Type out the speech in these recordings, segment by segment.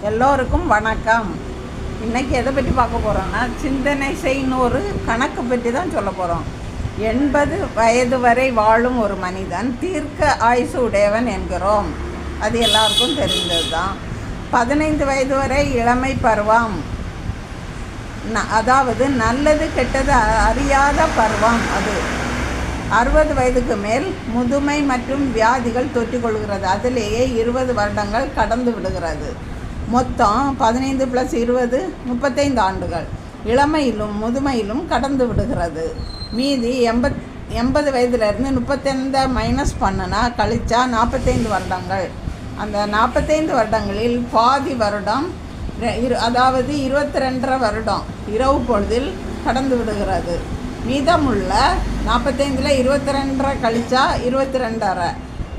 எல்லோருக்கும் வணக்கம். இன்றைக்கி எதை பற்றி பார்க்க போகிறோன்னா, சிந்தனை செய்யணும் ஒரு கணக்கு பற்றி தான் சொல்ல போகிறோம். 80 வயது வரை வாழும் ஒரு மனிதன் தீர்க்க ஆயுசு உடையவன் என்கிறோம். அது எல்லாருக்கும் தெரிந்தது தான். 15 வயது வரை இளமை பருவம், அதாவது நல்லது கெட்டது அறியாத பருவம். அது 60 வயதுக்கு மேல் முதுமை மற்றும் வியாதிகள் தொற்றிக்கொள்கிறது. அதிலேயே 20 வருடங்கள் கடந்து விடுகிறது. மொத்தம் 15 + 20 35 ஆண்டுகள் இளமையிலும் முதுமையிலும் கடந்து விடுகிறது. மீதி 80 வயதுலேருந்து 35 மைனஸ் பண்ணினா கழிச்சா 45 வருடங்கள். அந்த 45 வருடங்களில் பாதி வருடம், அதாவது 22.5 வருடம் இரவு பொழுதில் கடந்து விடுகிறது. மீதமுள்ள 45ல் 22.5 கழிச்சா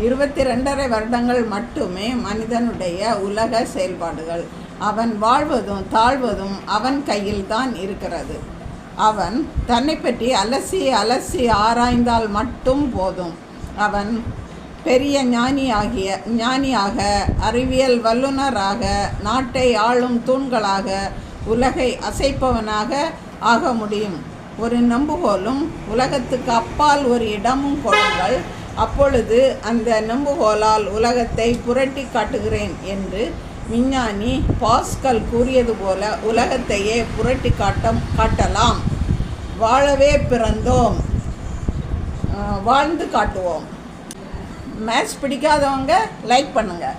22.5 வருடங்கள் மட்டுமே மனிதனுடைய உலக செயல்பாடுகள். அவன் வாழ்வதும் தாழ்வதும் அவன் கையில் தான் இருக்கிறது. அவன் தன்னை பற்றி அலசி அலசி ஆராய்ந்தால் மட்டும் போதும். அவன் பெரிய ஞானியாக, அறிவியல் வல்லுநராக, நாட்டை ஆளும் தூண்களாக, உலகை அசைப்பவனாக ஆக முடியும். ஒரு நம்புகோலும் உலகத்துக்கு அப்பால் ஒரு இடமும் கொடுங்கள், அப்பொழுது அந்த நம்புகோலால் உலகத்தை புரட்டி காட்டுகிறேன் என்று விஞ்ஞானி பாஸ்கல் கூறியது போல உலகத்தையே புரட்டி காட்டலாம். வாழவே பிறந்தோம், வாழ்ந்து காட்டுவோம். மேட்ச் பிடிக்காதவங்க லைக் பண்ணுங்கள்.